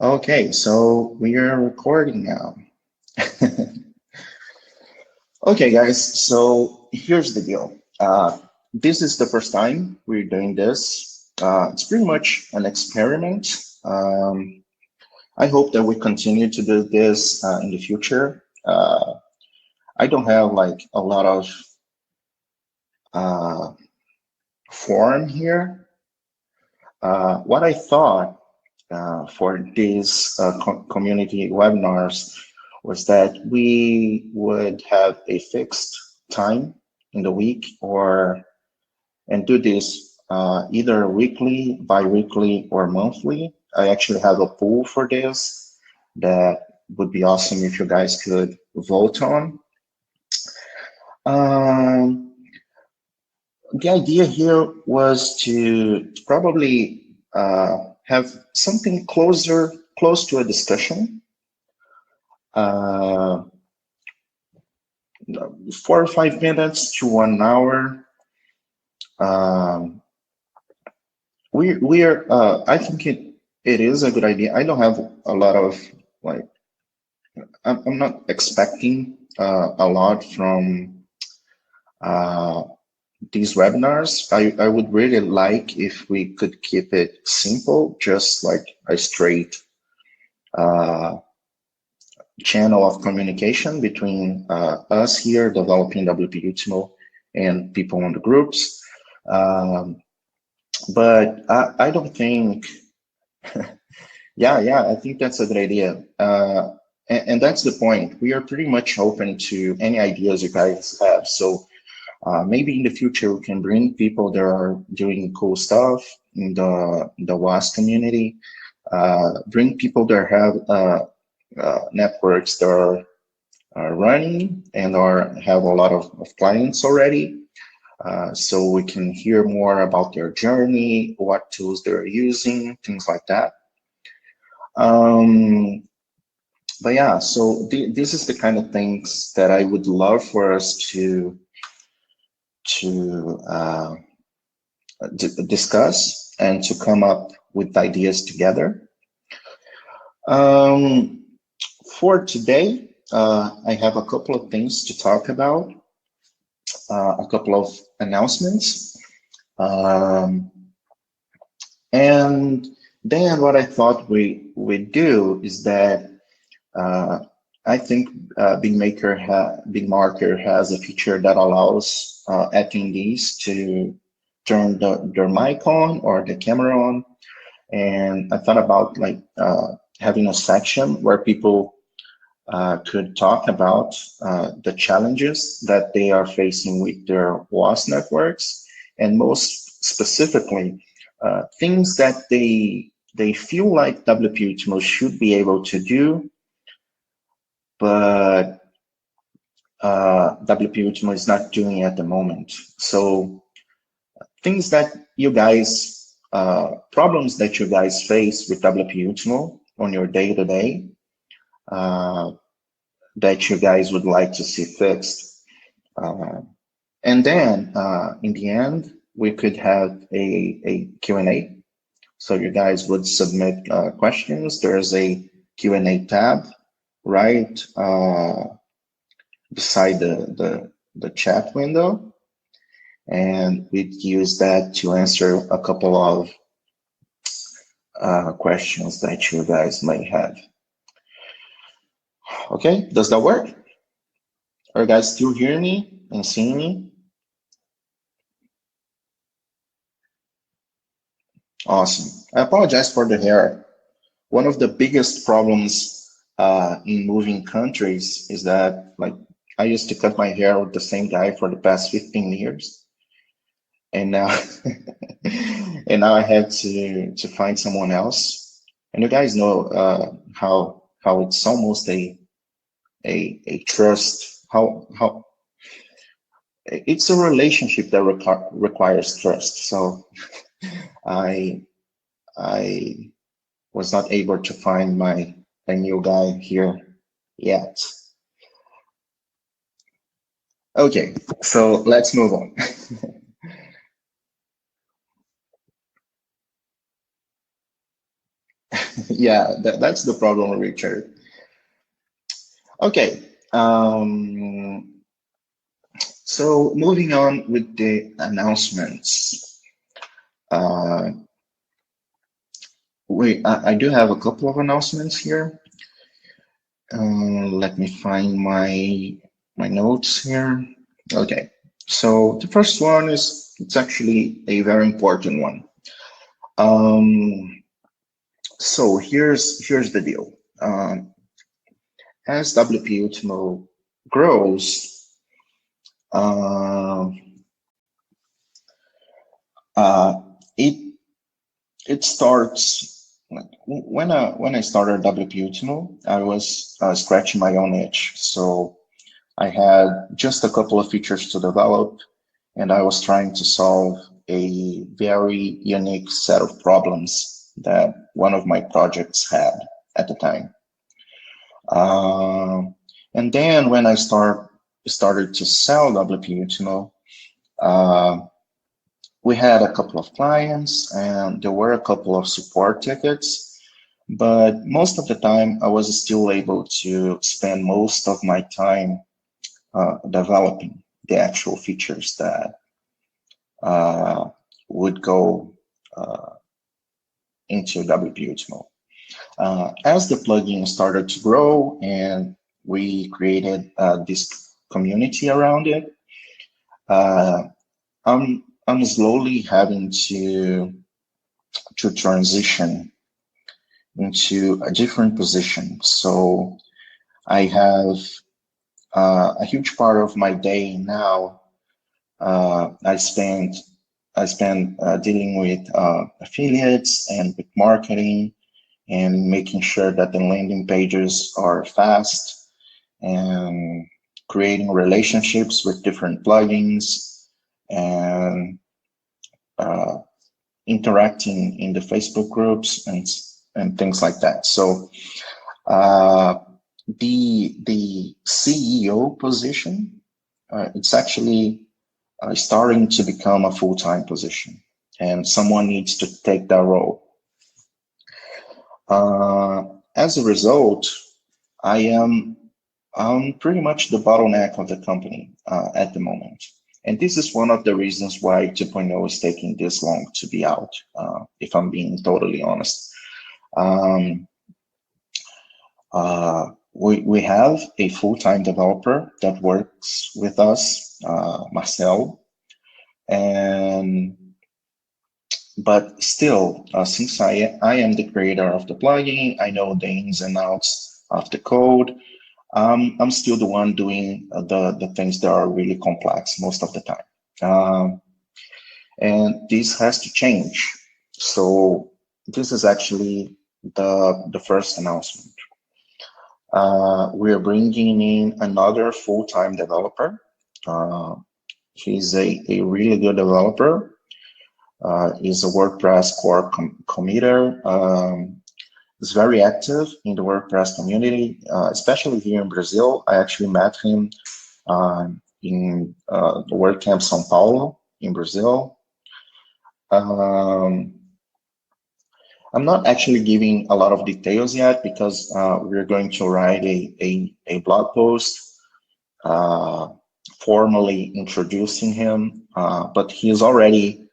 Okay, so we are recording now. Okay, guys, so here's the deal. This is the first time we're doing this. It's pretty much an experiment. I hope that we continue to do this in the future. I don't have like a lot of uh, form here. What I thought for these community webinars was that we would have a fixed time in the week and do this either weekly, bi-weekly, or monthly. I actually have a poll for this that would be awesome if you guys could vote on. Um, the idea here was to probably have something close to a discussion. Uh, 4 or 5 minutes to 1 hour. Um, we are. I think it is a good idea. I don't have a lot of like. I'm not expecting a lot from uh, these webinars. I would really like if we could keep it simple, just like a straight uh, channel of communication between us here developing WP Ultimo and people on the groups. Um, but I don't think, yeah, I think that's a good idea. And that's the point. We are pretty much open to any ideas you guys have. So maybe in the future we can bring people that are doing cool stuff in the WAS community. Bring people that have networks that are running and have a lot of clients already. So we can hear more about their journey, what tools they're using, things like that. Um, but yeah, so this is the kind of things that I would love for us to discuss and to come up with ideas together. Um, for today, I have a couple of things to talk about, a couple of announcements. Um, and then what I thought we'd do is that uh, I think BigMarker has a feature that allows attendees to turn their mic on or the camera on. And I thought about like having a section where people could talk about the challenges that they are facing with their WAS networks, and most specifically, things that they feel like WP Ultimo should be able to do, but WP Ultimo is not doing at the moment. So things that you guys, problems that you guys face with WP Ultimo on your day-to-day, that you guys would like to see fixed. And then in the end, we could have a Q&A. So you guys would submit questions. There's a Q&A tab right beside the chat window. And we'd use that to answer a couple of questions that you guys may have. Okay, does that work? Are you guys still hearing me and seeing me? Awesome. I apologize for the hair. One of the biggest problems in moving countries is that, like, I used to cut my hair with the same guy for the past 15 years, and now and now I have to find someone else. And you guys know how it's almost a trust, how it's a relationship that requires trust. So I I was not able to find a new guy here yet. Okay, so let's move on. Yeah, that's the problem, Richard. Okay. So moving on with the announcements. Uh, I do have a couple of announcements here. Let me find my notes here. Okay. So the first one is, it's actually a very important one. So here's the deal. As WP Ultimo grows, uh, uh, it it starts like when I started WP Ultimo, I was scratching my own itch. So I had just a couple of features to develop, and I was trying to solve a very unique set of problems that one of my projects had at the time. Uh, and then when I started to sell WP Ultimo, uh, we had a couple of clients and there were a couple of support tickets, but most of the time I was still able to spend most of my time developing the actual features that uh, would go uh, into WP Ultimo. As the plugin started to grow and we created this community around it, uh, I'm slowly having to transition into a different position. So I have a huge part of my day now. I spend dealing with affiliates and with marketing and making sure that the landing pages are fast and creating relationships with different plugins and uh, interacting in the Facebook groups and things like that. So uh, the CEO position, it's actually starting to become a full-time position, and someone needs to take that role. As a result, I am I'm pretty much the bottleneck of the company at the moment. And this is one of the reasons why 2.0 is taking this long to be out, if I'm being totally honest. Um, we have a full-time developer that works with us, Marcel, and but still, since I am the creator of the plugin, I know the ins and outs of the code. I'm still the one doing the things that are really complex most of the time. And this has to change. So this is actually the first announcement. We're bringing in another full-time developer. He's a really good developer. He's a WordPress core committer. Is very active in the WordPress community, especially here in Brazil. I actually met him in the WordCamp São Paulo in Brazil. I'm not actually giving a lot of details yet because we're going to write a blog post formally introducing him, but he is already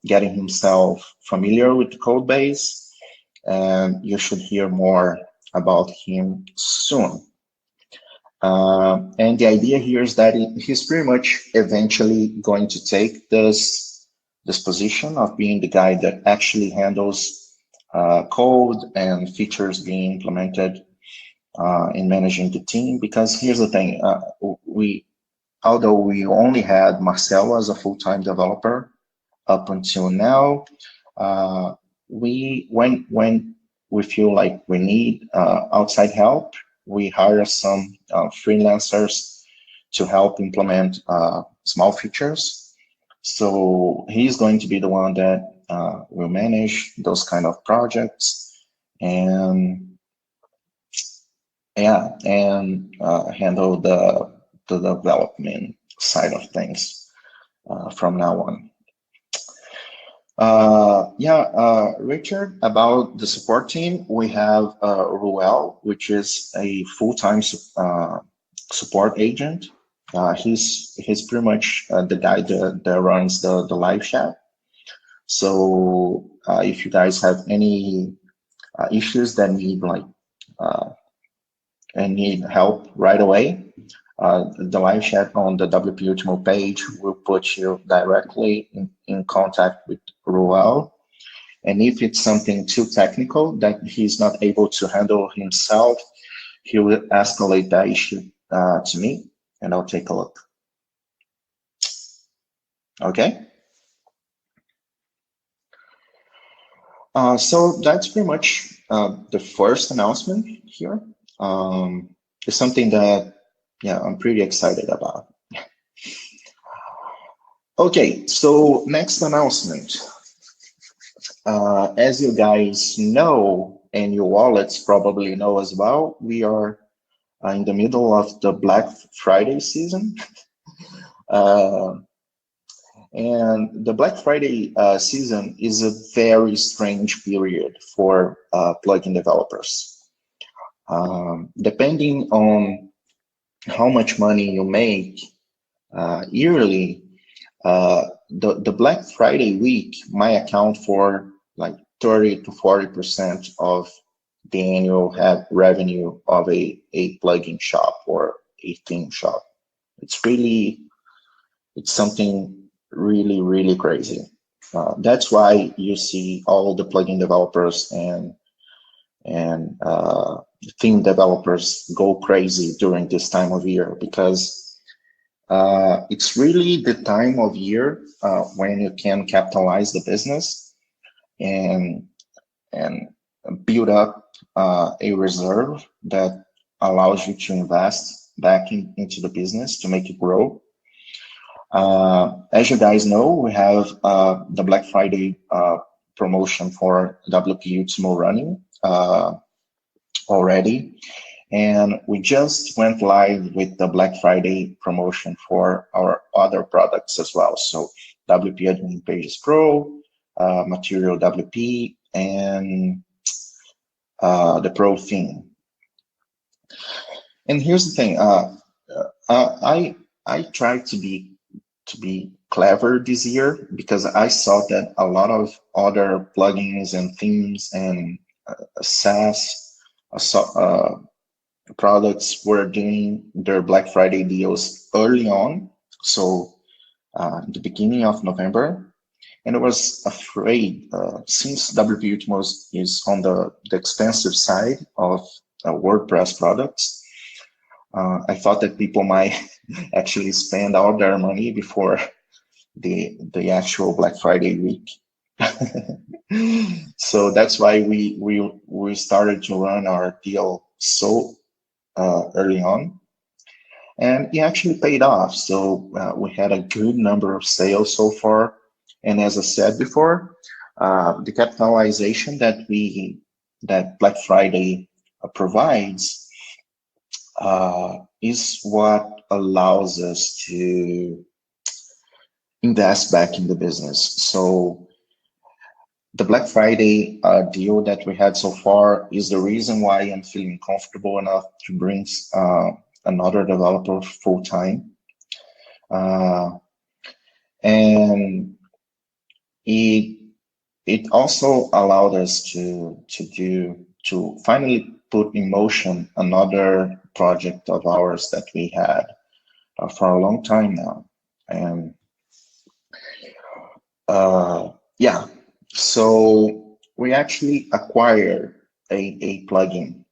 getting himself familiar with the code base, and you should hear more about him soon. And the idea here is that he's pretty much eventually going to take this position of being the guy that actually handles code and features being implemented in managing the team. Because here's the thing, although we only had Marcelo as a full-time developer up until now, when we feel like we need outside help, we hire some freelancers to help implement small features. So he's going to be the one that will manage those kind of projects and handle the development side of things from now on. Richard, about the support team, we have Ruel, which is a full-time support agent. He's pretty much the guy that runs the live chat. So if you guys have any issues that need and need help right away, the live chat on the WP Ultimo page will put you directly in contact with Ruel. And if it's something too technical that he's not able to handle himself, he will escalate that issue to me, and I'll take a look. Okay? So that's pretty much the first announcement here. It's something that, I'm pretty excited about. Okay, so next announcement. As you guys know, and your wallets probably know as well, we are in the middle of the Black Friday season. And the Black Friday season is a very strange period for plugin developers. Depending on how much money you make yearly, the Black Friday week might account for like 30 to 40% of the annual revenue of a plugin shop or a theme shop. It's something really, really crazy. That's why you see all the plugin developers and theme developers go crazy during this time of year, because it's really the time of year when you can capitalize the business and build up a reserve that allows you to invest back into the business to make it grow. As you guys know, we have the Black Friday promotion for WP Ultimo running already. And we just went live with the Black Friday promotion for our other products as well. So WP Admin Pages Pro, Material WP, and the Pro theme. And here's the thing, I tried to be clever this year, because I saw that a lot of other plugins and themes and SaaS products were doing their Black Friday deals early on, so the beginning of November. And I was afraid, since WP Ultimo is on the expensive side of WordPress products, I thought that people might actually spend all their money before the actual Black Friday week. So that's why we started to run our deal so early on, and it actually paid off. So we had a good number of sales so far, and as I said before, the capitalization that Black Friday provides is what allows us to invest back in the business. So the Black Friday deal that we had so far is the reason why I'm feeling comfortable enough to bring another developer full time. And it also allowed us to finally put in motion another project of ours that we had for a long time now. And so we actually acquired a plugin.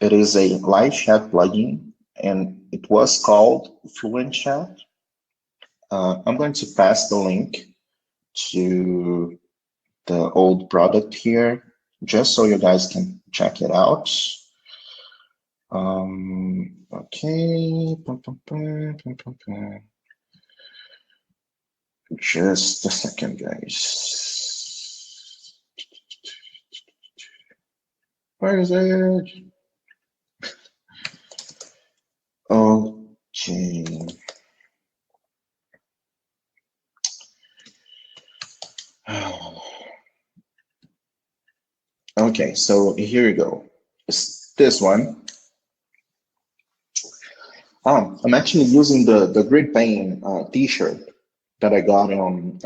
It is a live chat plugin, and it was called Fluent Chat. I'm going to pass the link to the old product here, just so you guys can check it out. Okay. Just a second, guys. Where is it? Okay. Okay, so here you go. It's this one. I'm actually using the grid pane t-shirt that I got on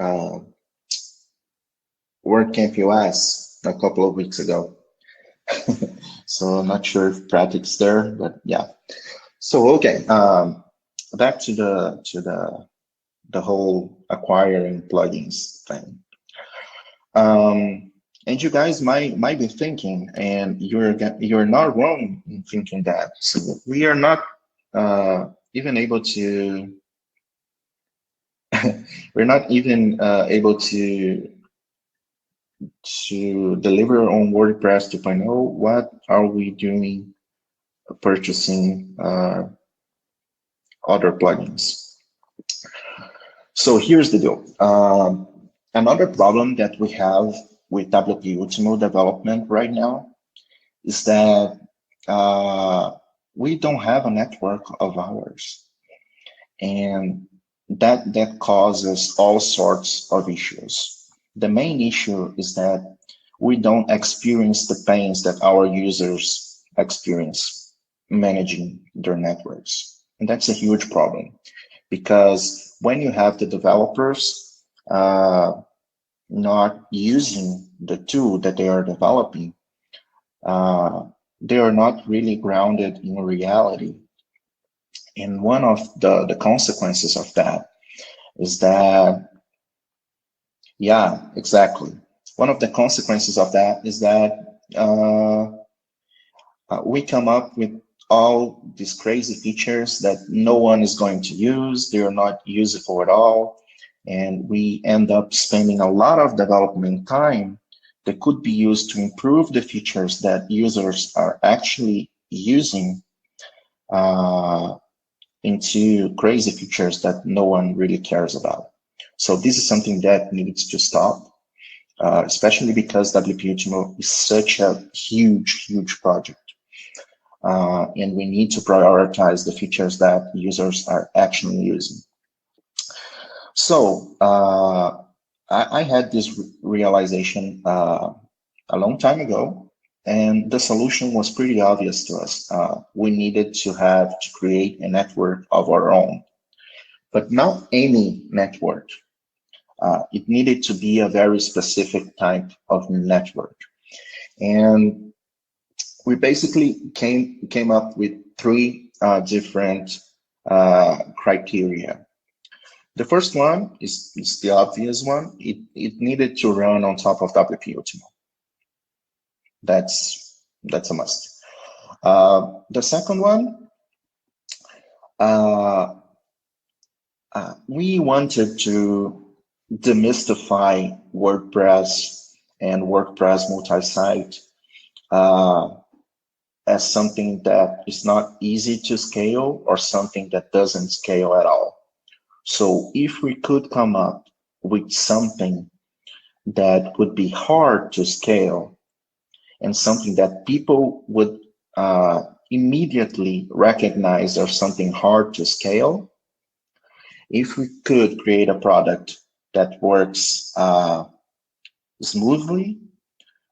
WordCamp US a couple of weeks ago. So I'm not sure if Pratik's there, but yeah. So okay, back to the whole acquiring plugins thing. And you guys might be thinking, and you're not wrong in thinking that. So we are not even able to. We're not even able to deliver on WordPress 2.0. What are we doing? Purchasing other plugins. So here's the deal. Another problem that we have with WP Ultimo development right now is that we don't have a network of ours, and that causes all sorts of issues. The main issue is that we don't experience the pains that our users experience managing their networks, and that's a huge problem, because when you have the developers not using the tool that they are developing, they are not really grounded in reality. And one of the consequences of that is that, yeah, exactly. One of the consequences of that is that we come up with all these crazy features that no one is going to use. They are not useful at all. And we end up spending a lot of development time that could be used to improve the features that users are actually using into crazy features that no one really cares about. So this is something that needs to stop, especially because WP Ultimo is such a huge, huge project. And we need to prioritize the features that users are actually using. So I had this realization a long time ago, and the solution was pretty obvious to us. We needed to create a network of our own, but not any network. It needed to be a very specific type of network. And we basically came up with three different criteria. The first one is the obvious one. It needed to run on top of WP Ultimo. That's a must. The second one, we wanted to demystify WordPress and WordPress multi-site as something that is not easy to scale or something that doesn't scale at all. So if we could come up with something that would be hard to scale and something that people would immediately recognize as something hard to scale, if we could create a product that works smoothly,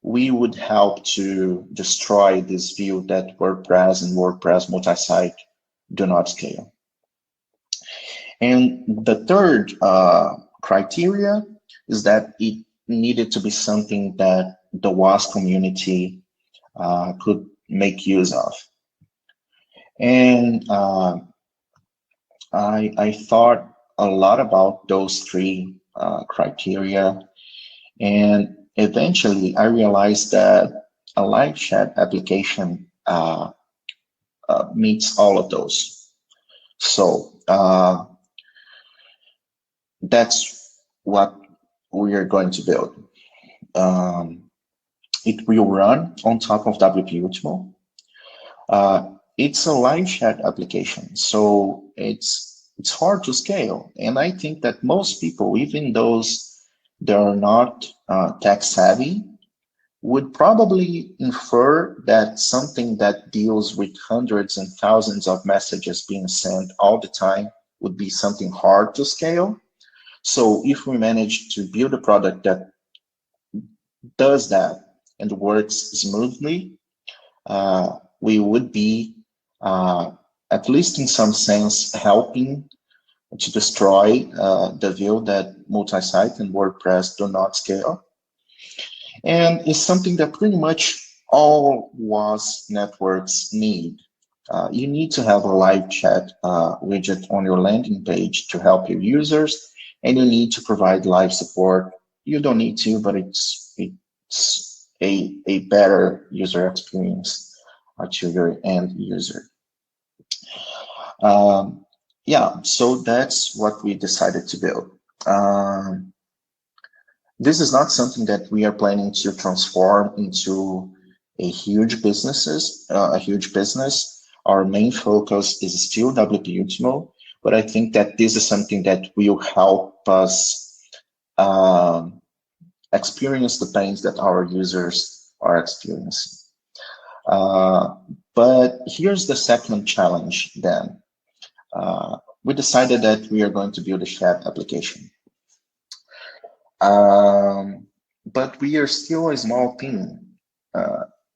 we would help to destroy this view that WordPress and WordPress multi-site do not scale. And the third criteria is that it needed to be something that the WAS community could make use of. And I thought a lot about those three criteria, and eventually I realized that a live chat application meets all of those. So that's what we are going to build. It will run on top of WP Ultimo. It's a live chat application, so it's hard to scale. And I think that most people, even those that are not tech savvy, would probably infer that something that deals with hundreds and thousands of messages being sent all the time would be something hard to scale. So if we manage to build a product that does that and works smoothly, we would be, at least in some sense, helping to destroy the view that multi-site and WordPress do not scale. And it's something that pretty much all WAS networks need. You need to have a live chat widget on your landing page to help your users, and you need to provide live support. You don't need to, but it's a better user experience to your end user. Yeah, so that's what we decided to build. This is not something that we are planning to transform into a huge business. Our main focus is still WP Ultimo, but I think that this is something that will help us experience the pains that our users are experiencing. But here's the second challenge then. We decided that we are going to build a chat application. But we are still a small team,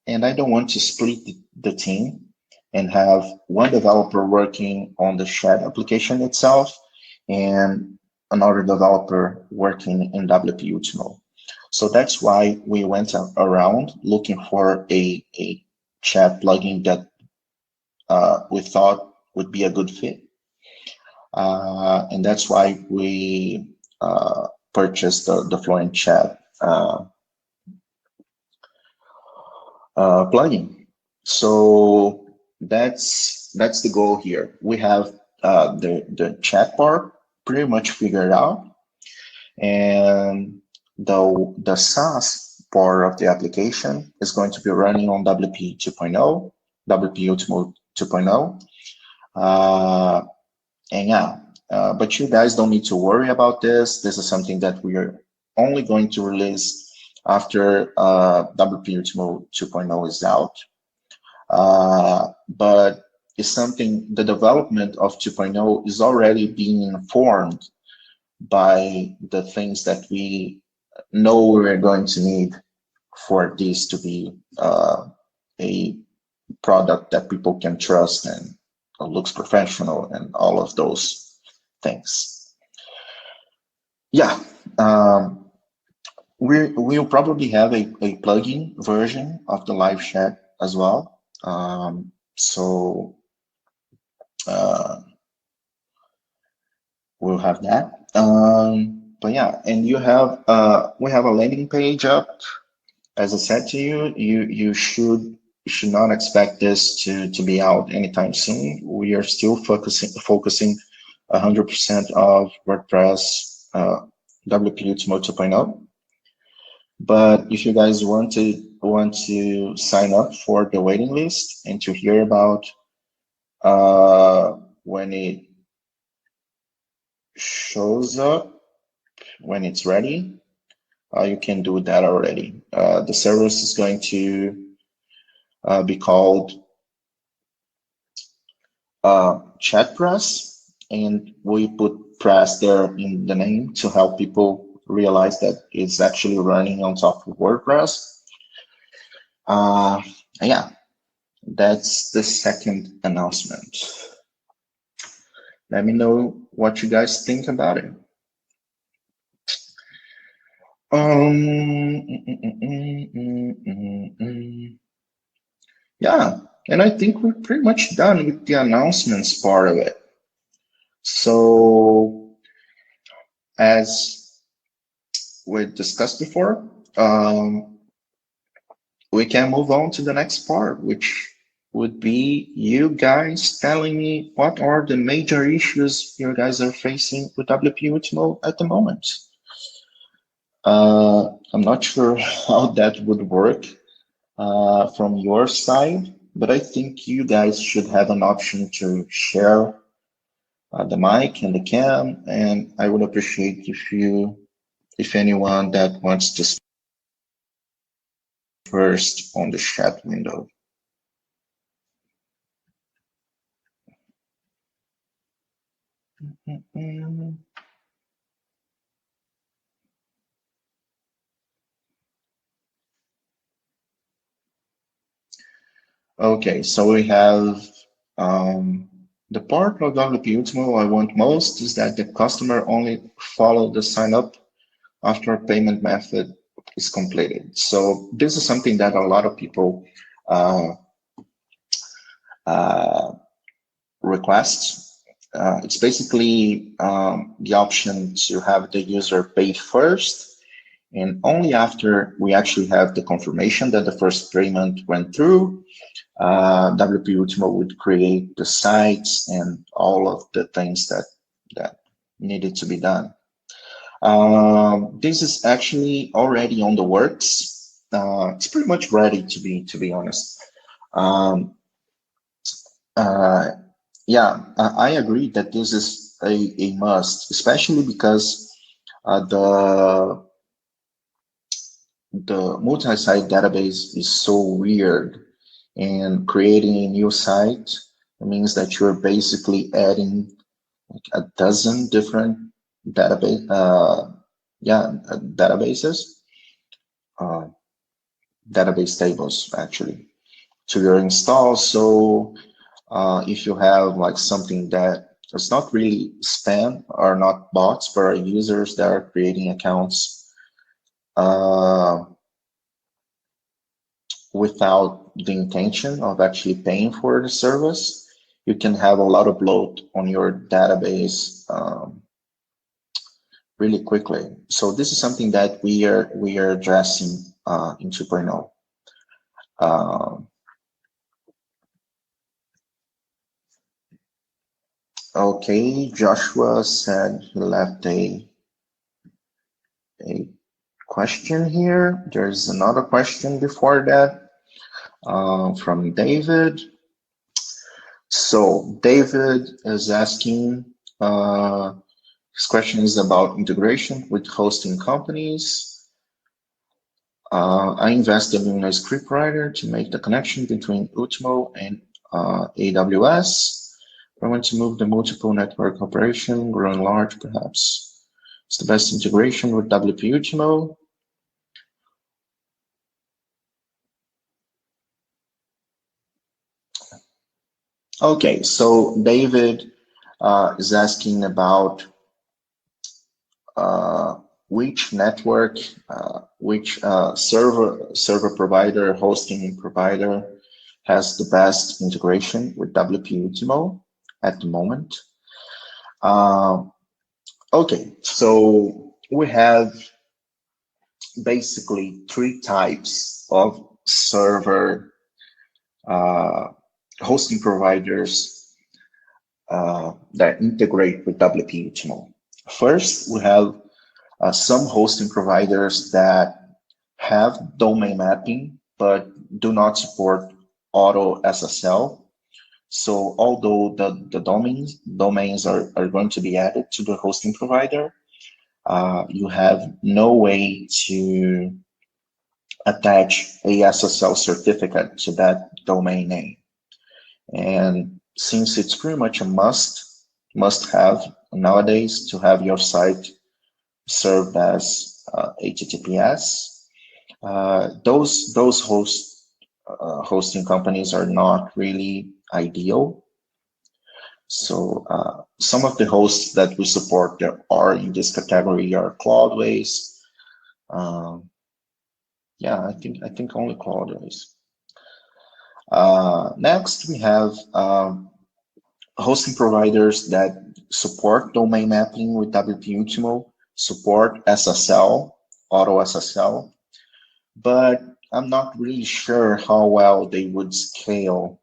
and I don't want to split the team and have one developer working on the chat application itself and another developer working in WP Ultimo. So that's why we went around looking for a chat plugin that we thought would be a good fit. And that's why we purchased the Fluent Chat plugin. So that's the goal here. We have the chat part pretty much figured out, and the SaaS part of the application is going to be running on WP 2.0, WP Ultimo 2.0. And yeah, but you guys don't need to worry about this. This is something that we are only going to release after WP Ultimo 2.0 is out. But it's something, the development of 2.0 is already being informed by the things that we know we're going to need for this to be a product that people can trust and looks professional and all of those things. Yeah, we'll probably have a plugin version of the live chat as well. So we'll have that. But yeah, and you have we have a landing page up. As I said to you, you should not expect this to be out anytime soon. We are still focusing 100% of WordPress WP Ultimo 2.0. But if you guys want to sign up for the waiting list and to hear about when it shows up, when it's ready, you can do that already. The service is going to be called ChatPress, and we put press there in the name to help people realize that it's actually running on top of WordPress. Yeah, that's the second announcement. Let me know what you guys think about it. Yeah, and I think we're pretty much done with the announcements part of it. So, as we discussed before, we can move on to the next part, which would be you guys telling me what are the major issues you guys are facing with WP Ultimo at the moment. I'm not sure how that would work from your side, but I think you guys should have an option to share the mic and the cam, and I would appreciate if anyone that wants to speak first on the chat window. Okay, so we have the part of WP Ultimo I want most is that the customer only follow the sign up after a payment method is completed. So this is something that a lot of people uh, uh, request. It's basically the option to have the user pay first, and only after we actually have the confirmation that the first payment went through, WP Ultimo would create the sites and all of the things that needed to be done. This is actually already on the works. It's pretty much ready to be honest. Um, uh, yeah, I agree that this is a must, especially because the multi-site database is so weird, and creating a new site means that you're basically adding like a dozen different database, databases, uh, database tables actually to your install. So if you have like something that is not really spam or not bots, but are users that are creating accounts uh, without the intention of actually paying for the service, you can have a lot of load on your database really quickly. So this is something that we are addressing in 2.0. Okay, Joshua said he left a question here. There's another question before that from David. So David is asking, his question is about integration with hosting companies. I invested in a scriptwriter to make the connection between Ultimo and AWS. I want to move the multiple network operation, growing large perhaps. It's the best integration with WP Ultimo. Okay, so David is asking about which network, which server provider, hosting provider has the best integration with WP Ultimo at the moment. Okay, so we have basically three types of server hosting providers that integrate with WP Ultimo. First, we have some hosting providers that have domain mapping but do not support auto SSL. So although the domains are going to be added to the hosting provider, you have no way to attach a SSL certificate to that domain name. And since it's pretty much a must have nowadays to have your site served as HTTPS, those hosting companies are not really ideal. So some of the hosts that we support that are in this category are Cloudways. Yeah, I think only Cloudways. Next, we have hosting providers that support domain mapping with WP Ultimo, support SSL, auto SSL, but I'm not really sure how well they would scale,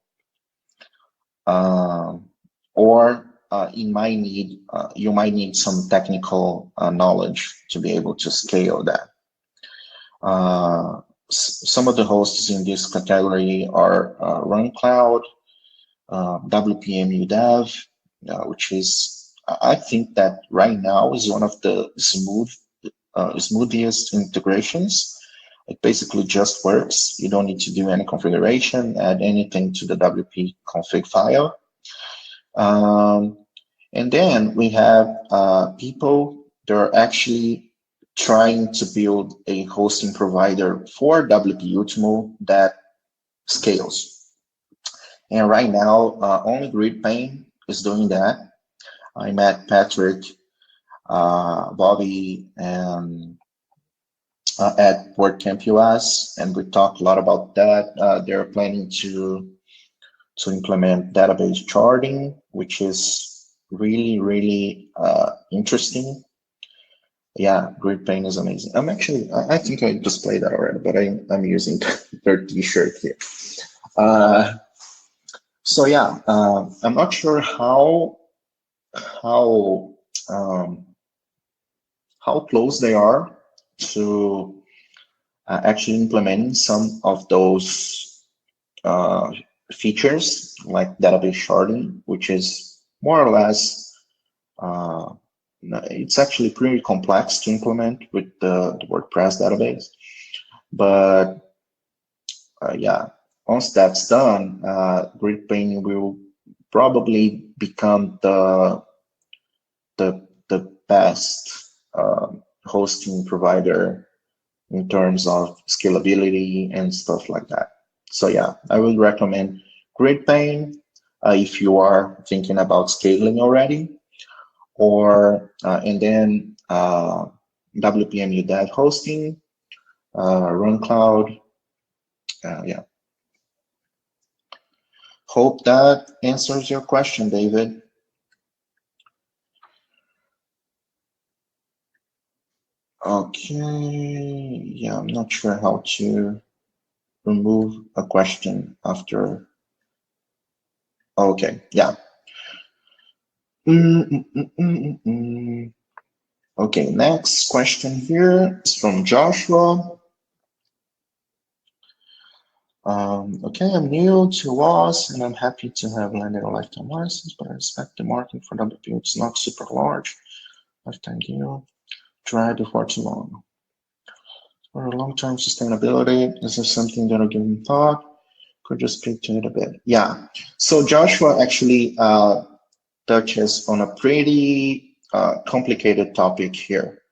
or you might need some technical knowledge to be able to scale that. Some of the hosts in this category are RunCloud, WPM UDEV, which is, I think that right now is one of the smoothest integrations. It basically just works. You don't need to do any configuration, add anything to the WP config file. And then we have people that are actually trying to build a hosting provider for WP Ultimo that scales. And right now, only GridPane is doing that. I met Patrick, Bobby, and at WordCamp US, and we talked a lot about that. They're planning to implement database sharding, which is really interesting. Yeah, GridPane is amazing. I think I displayed that already, but I'm using their t-shirt here. So yeah, I'm not sure how um, how close they are to actually implementing some of those uh, features like database sharding, which is more or less uh, it's actually pretty complex to implement with the WordPress database. But yeah, once that's done, GridPane will probably become the best hosting provider in terms of scalability and stuff like that. So yeah, I would recommend GridPane if you are thinking about scaling already, or and then WP Ultimo hosting, Run Cloud. Yeah. Hope that answers your question, David. Okay. Yeah, I'm not sure how to remove a question after. Okay. Yeah. Okay, next question here is from Joshua. Okay, I'm new to WAS and I'm happy to have landed a lifetime license, but I expect the market for WP is not super large. Lifetime deal, try before too long. For long-term sustainability, this is something that I'm giving thought. Could you speak to it a bit? Yeah. So Joshua actually touches on a pretty complicated topic here.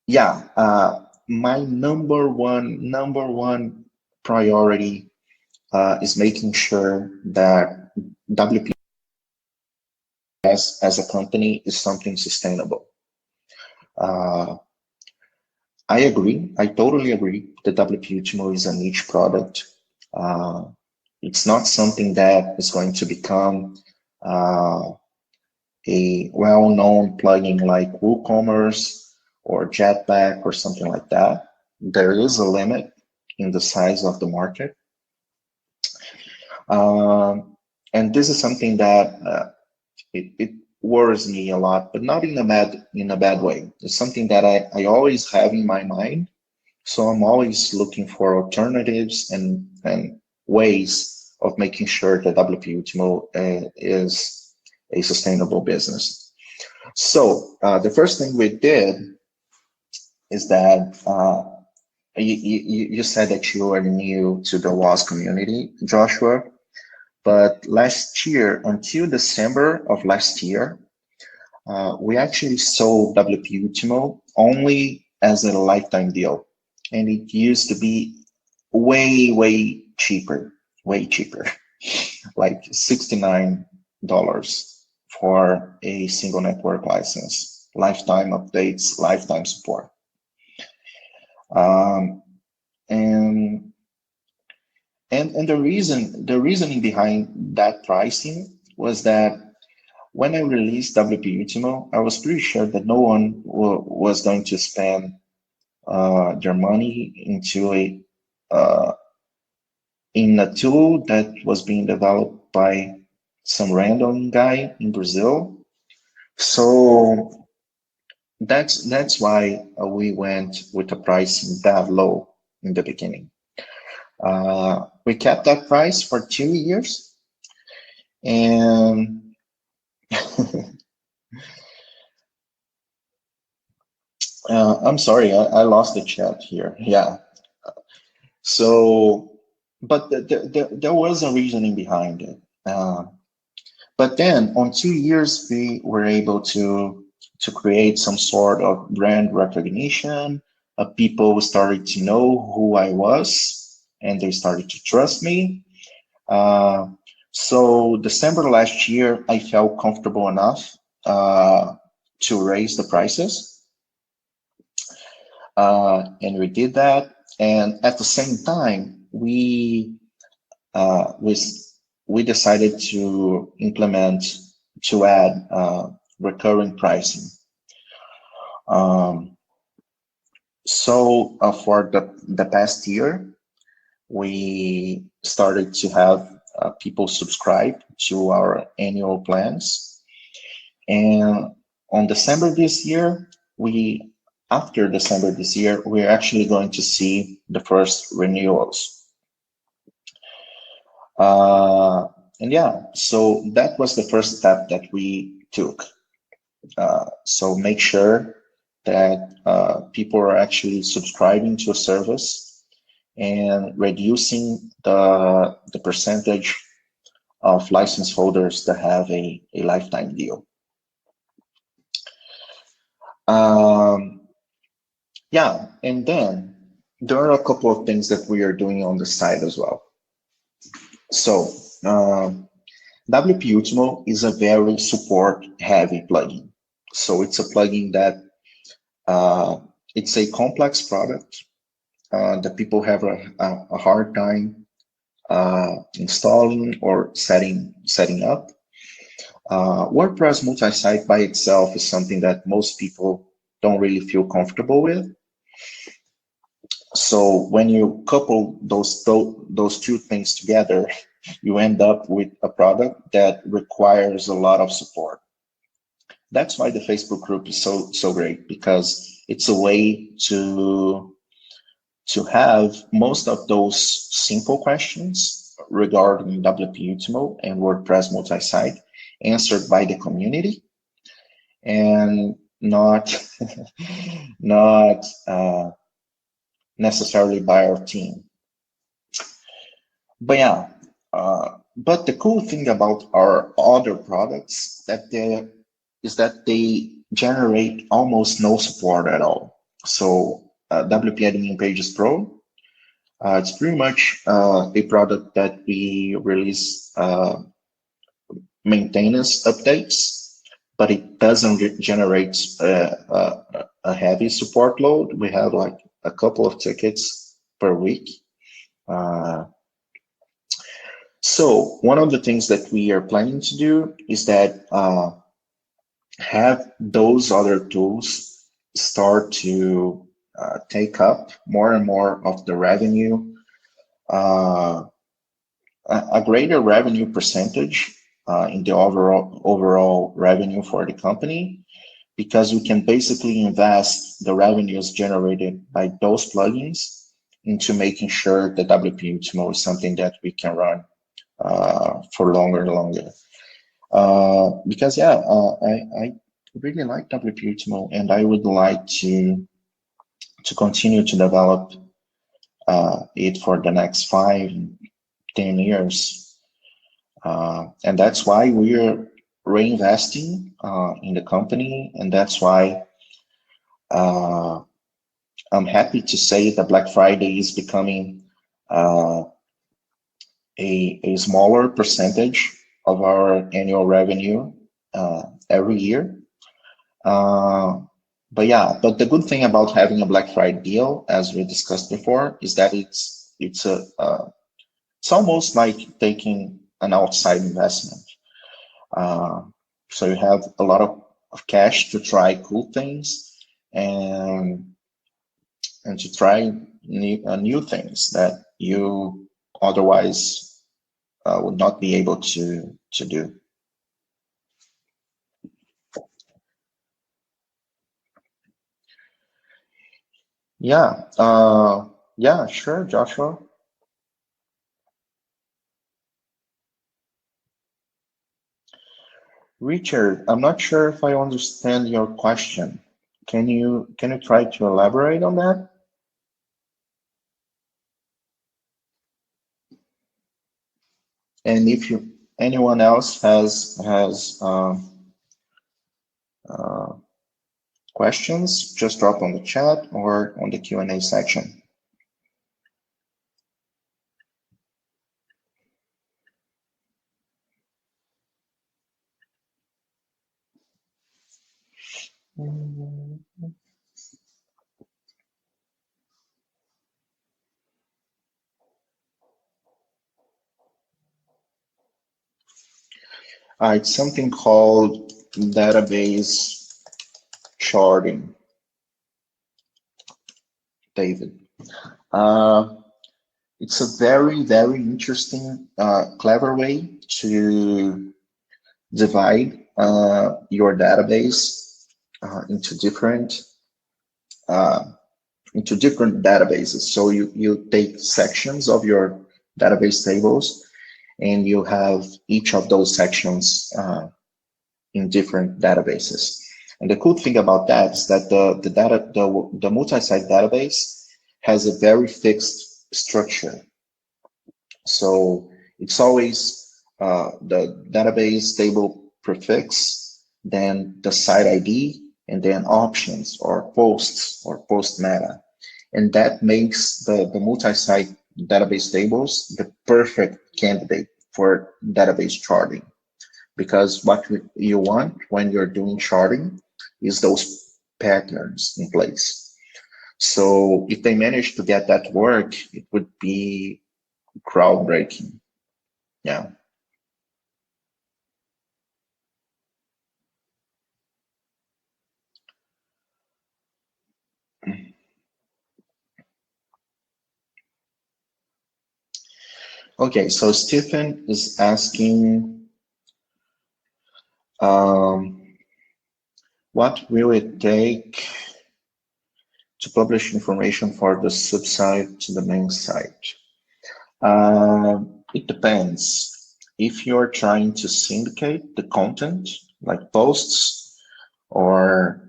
Yeah, my number one priority is making sure that WP as a company is something sustainable. I agree. I totally agree that WP Ultimo is a niche product. It's not something that is going to become a well-known plugin like WooCommerce or Jetpack or something like that. There is a limit in the size of the market. And this is something that it worries me a lot, but not in a bad way. It's something that I always have in my mind. So I'm always looking for alternatives and ways of making sure that WP Ultimo is a sustainable business. So the first thing we did is that you said that you are new to the WAS community, Joshua, but last year, until December of last year, we actually sold WP Ultimo only as a lifetime deal. And it used to be way cheaper, like $69 for a single network license, lifetime updates, lifetime support. And the reasoning behind that pricing was that when I released WP Ultimo, I was pretty sure that no one was going to spend their money into in a tool that was being developed by some random guy in Brazil. So that's why we went with a pricing that low in the beginning. We kept that price for 2 years, and I'm sorry, I lost the chat here. Yeah. So, but there was a reasoning behind it. But then on 2 years, we were able to create some sort of brand recognition. People started to know who I was. and they started to trust me. So December last year, I felt comfortable enough to raise the prices, and we did that. And at the same time, uh, we we decided to add recurring pricing. So for the past year, we started to have people subscribe to our annual plans. And on December this year, after December this year, we're actually going to see the first renewals. And yeah, so that was the first step that we took. So make sure that people are actually subscribing to a service and reducing the percentage of license holders that have a lifetime deal. Yeah, and then there are a couple of things that we are doing on the side as well. So WP Ultimo is a very support-heavy plugin. So it's a plugin that it's a complex product that people have a hard time installing or setting up. WordPress multi-site by itself is something that most people don't really feel comfortable with. So when you couple those two things together, you end up with a product that requires a lot of support. That's why the Facebook group is so great, because it's a way to have most of those simple questions regarding WP Ultimo and WordPress multi-site answered by the community, and not necessarily by our team. But yeah, but the cool thing about our other products is that they generate almost no support at all. So WP Admin Pages Pro, it's pretty much a product that we release maintenance updates, but it doesn't generate a heavy support load. We have like a couple of tickets per week. So one of the things that we are planning to do is that have those other tools start to take up more and more of the revenue, a greater revenue percentage in the overall revenue for the company, because we can basically invest the revenues generated by those plugins into making sure that WP Ultimo is something that we can run for longer and longer. Because yeah, I really like WP Ultimo, and I would like to continue to develop it for the next 5-10 years. And that's why we're reinvesting in the company, and that's why I'm happy to say that Black Friday is becoming a smaller percentage of our annual revenue every year. But yeah, but the good thing about having a Black Friday deal, as we discussed before, is that it's almost like taking an outside investment. So you have a lot of cash to try cool things and to try new things that you otherwise would not be able to do. Yeah, yeah, sure, Joshua. Richard, I'm not sure if I understand your question. Can you try to elaborate on that? And if anyone else has questions, just drop on the chat or on the Q&A section. It's something called database sharding, David. It's a very, very interesting, clever way to divide your database into different databases. So you take sections of your database tables, and you have each of those sections in different databases. And the cool thing about that is that the multi-site database has a very fixed structure. So it's always the database table prefix, then the site ID, and then options or posts or post meta. And that makes the multi-site database tables the perfect candidate for database sharding. Because what you want when you're doing sharding is those patterns in place. So if they manage to get that work, it would be groundbreaking. Yeah. Okay, so Stephen is asking, what will it take to publish information for the subsite to the main site? It depends. If you're trying to syndicate the content, like posts or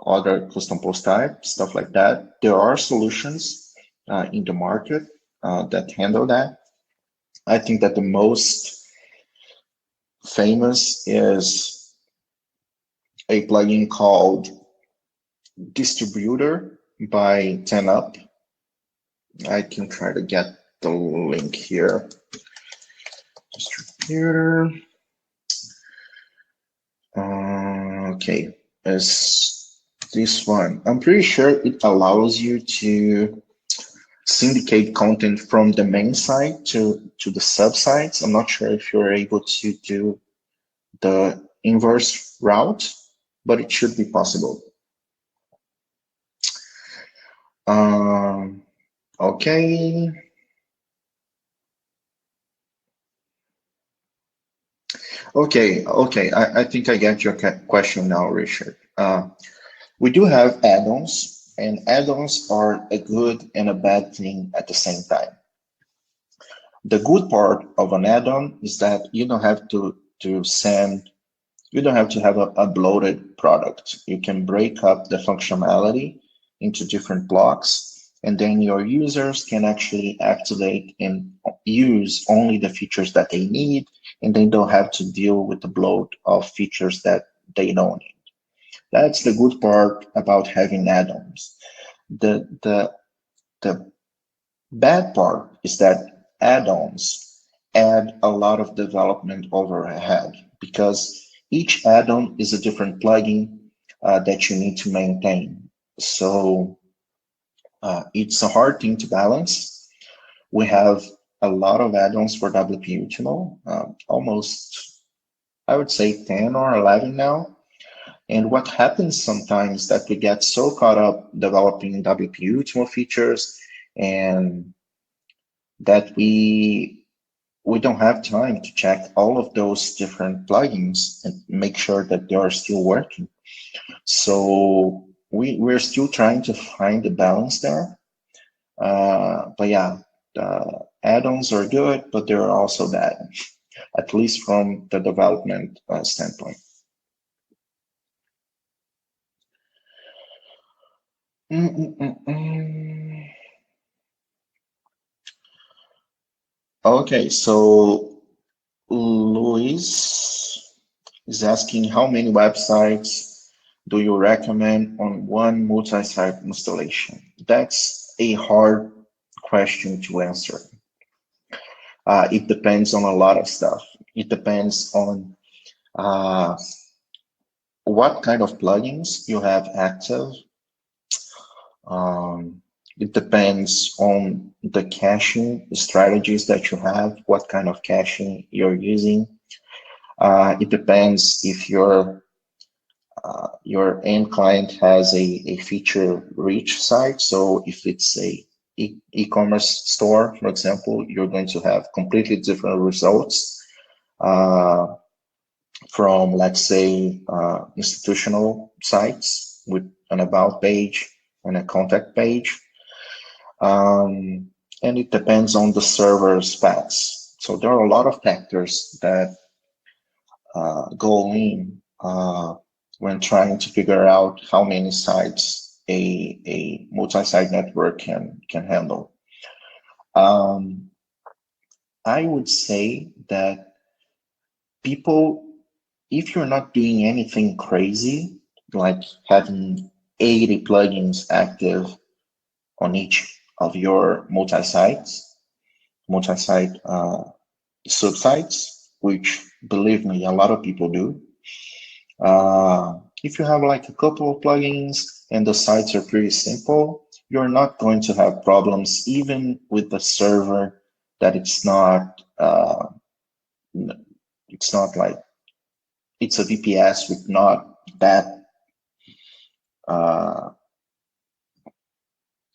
other custom post type, stuff like that, there are solutions in the market that handle that. I think that the most famous is a plugin called Distributor by 10up. I can try to get the link here. Distributor. Okay, it's this one. I'm pretty sure it allows you to syndicate content from the main site to the subsites. I'm not sure if you're able to do the inverse route, but it should be possible. Okay. Okay. I think I get your question now, Richard. We do have add-ons, and add-ons are a good and a bad thing at the same time. The good part of an add-on is that you don't have to have a bloated product. You can break up the functionality into different blocks, and then your users can actually activate and use only the features that they need, and they don't have to deal with the bloat of features that they don't need. That's the good part about having add-ons. The bad part is that add-ons add a lot of development overhead, because each add-on is a different plugin that you need to maintain. So it's a hard thing to balance. We have a lot of add-ons for WP Ultimo, almost, I would say 10 or 11 now. And what happens sometimes that we get so caught up developing WP Ultimo features, and that we don't have time to check all of those different plugins and make sure that they are still working. So we're still trying to find the balance there. But yeah, add-ons are good, but they're also bad, at least from the development standpoint. Okay, so Luis is asking, how many websites do you recommend on one multi-site installation? That's a hard question to answer. It depends on a lot of stuff. It depends on what kind of plugins you have active. It depends on the caching strategies that you have, what kind of caching you're using. It depends if your end client has a feature-rich site. So if it's a e-commerce store, for example, you're going to have completely different results from, let's say, institutional sites with an about page and a contact page. And it depends on the server specs. So there are a lot of factors that go in when trying to figure out how many sites a multi-site network can handle. I would say that people, if you're not doing anything crazy, like having 80 plugins active on each of your multi-site subsites, which, believe me, a lot of people do. If you have like a couple of plugins and the sites are pretty simple, you're not going to have problems even with the server that it's not like, it's a VPS with not that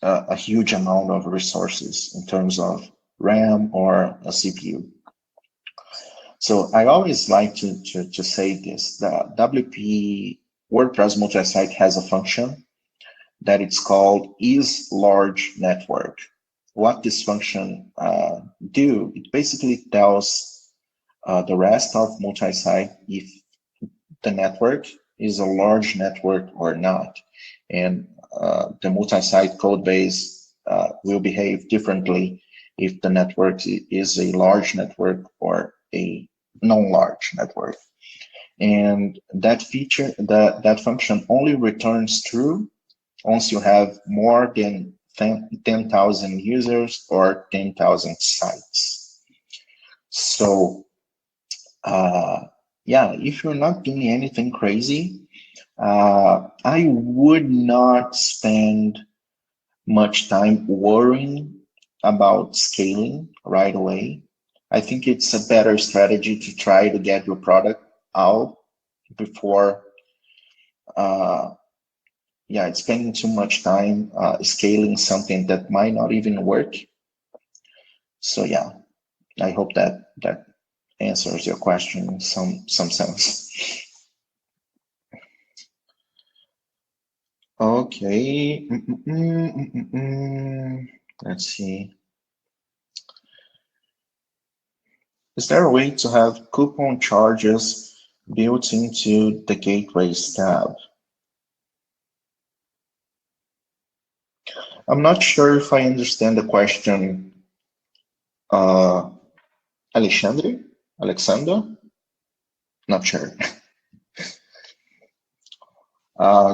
a huge amount of resources in terms of RAM or a CPU. So I always like to say this: the WP WordPress multi-site has a function that it's called isLargeNetwork. What this function do, it basically tells the rest of multi-site if the network is a large network or not. And the multi-site code base will behave differently if the network is a large network or a non-large network. And that feature, that function only returns true once you have more than 10,000 users or 10,000 sites. So yeah, if you're not doing anything crazy, I would not spend much time worrying about scaling right away. I think it's a better strategy to try to get your product out before it's spending too much time scaling something that might not even work. So yeah, I hope that answers your question in some sense. Okay. Let's see. Is there a way to have coupon charges built into the Gateways tab? I'm not sure if I understand the question, Alexander? Not sure.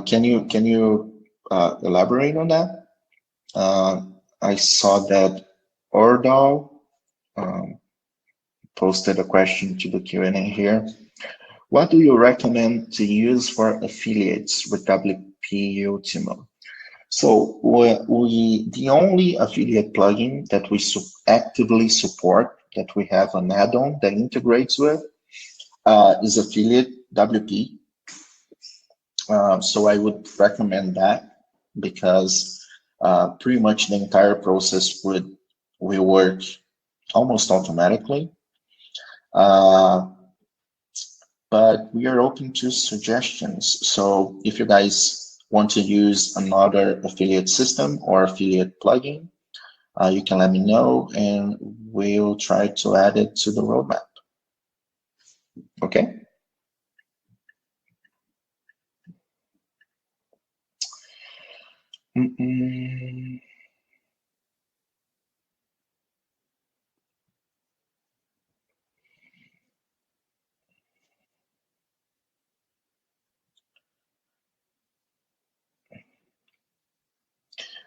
Can you elaborate on that? I saw that Ordal posted a question to the Q&A here. What do you recommend to use for affiliates with WP Ultimo? So the only affiliate plugin that we actively support, that we have an add-on that integrates with, is Affiliate WP. So I would recommend that, because pretty much the entire process will work almost automatically. But we are open to suggestions. So if you guys want to use another affiliate system or affiliate plugin, you can let me know and we'll try to add it to the roadmap. Okay?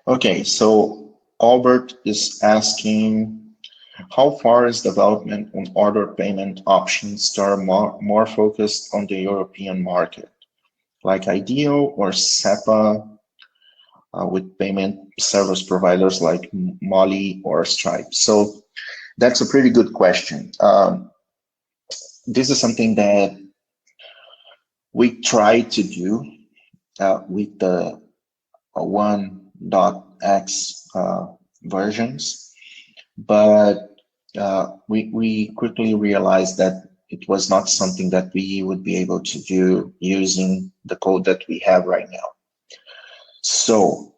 Okay, so Albert is asking, how far is development on order payment options that are more focused on the European market? like Ideal or SEPA with payment service providers like Molly or Stripe? So that's a pretty good question. This is something that we try to do with the 1.x versions, but we quickly realized that it was not something that we would be able to do using the code that we have right now. So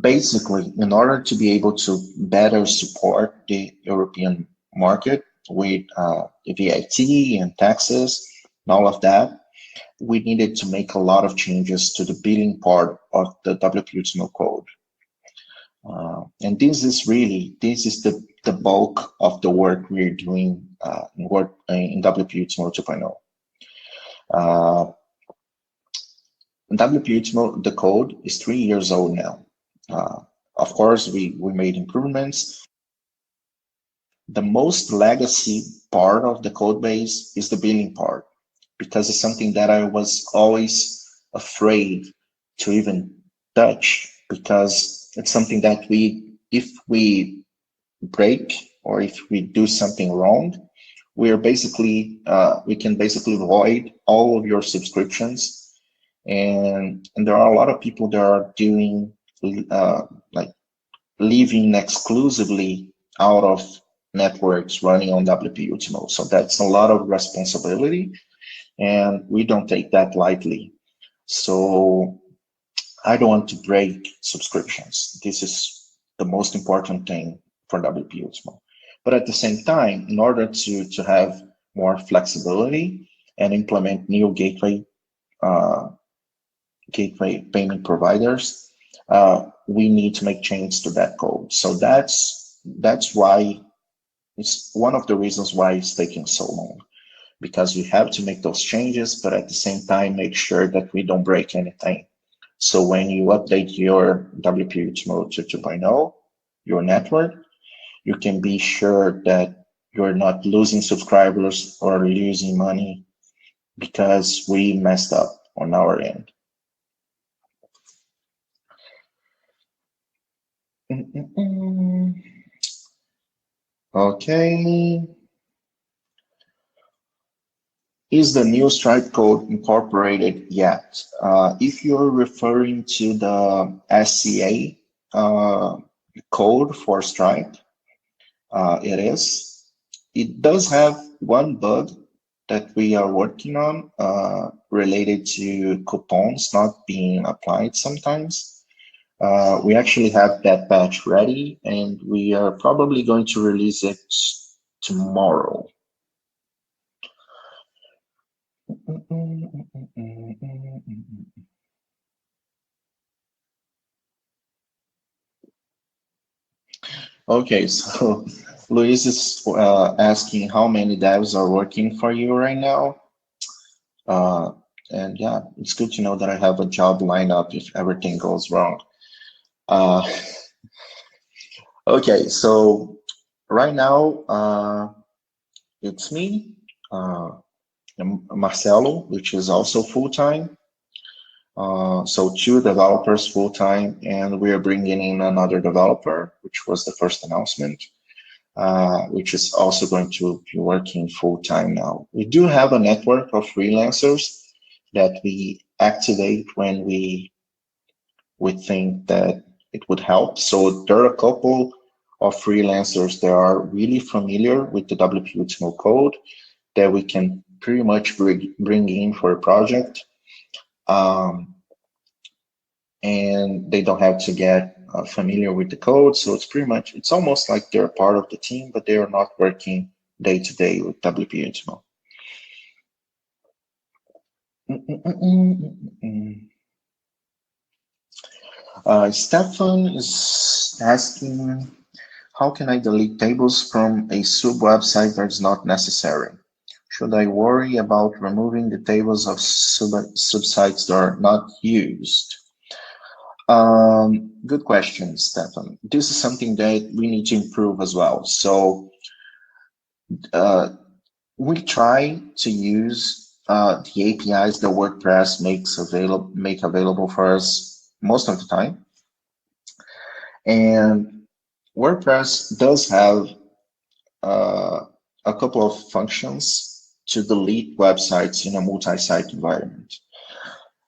basically, in order to be able to better support the European market with the VAT and taxes and all of that, we needed to make a lot of changes to the billing part of the WP Ultimo code. And this is the bulk of the work we're doing in WP Ultimo 2.0. WP Ultimo, the code is 3 years old now. Of course, we made improvements. The most legacy part of the code base is the billing part, because it's something that I was always afraid to even touch, because it's something that if we break or if we do something wrong, we can basically void all of your subscriptions. And there are a lot of people that are doing like living exclusively out of networks running on WP Ultimo. So that's a lot of responsibility, and we don't take that lightly. So I don't want to break subscriptions. This is the most important thing for WP Ultimo. But at the same time, in order to have more flexibility and implement new gateway payment providers, we need to make changes to that code. So that's why it's one of the reasons why it's taking so long, because we have to make those changes, but at the same time, make sure that we don't break anything. So when you update your WP Ultimo to 2.0, your network, you can be sure that you're not losing subscribers or losing money because we messed up on our end. Okay. Is the new Stripe code incorporated yet? If you're referring to the SCA code for Stripe, it is. It does have one bug that we are working on related to coupons not being applied sometimes. We actually have that patch ready, and we are probably going to release it tomorrow. Okay, so Luis is asking how many devs are working for you right now. And yeah, it's good to know that I have a job lined up if everything goes wrong. Okay, so right now it's me, Marcelo, which is also full-time. So 2 developers full-time, and we are bringing in another developer, which was the first announcement, which is also going to be working full-time now. We do have a network of freelancers that we activate when we think that it would help. So there are a couple of freelancers that are really familiar with the WP Ultimo code that we can pretty much bring in for a project. And they don't have to get familiar with the code. So it's almost like they're part of the team, but they are not working day to day with WP Ultimo. Stefan is asking, how can I delete tables from a sub website that is not necessary? Should I worry about removing the tables of sub-sites that are not used? Good question, Stefan. This is something that we need to improve as well. So we try to use the APIs that WordPress make available for us most of the time. And WordPress does have a couple of functions to delete websites in a multi-site environment.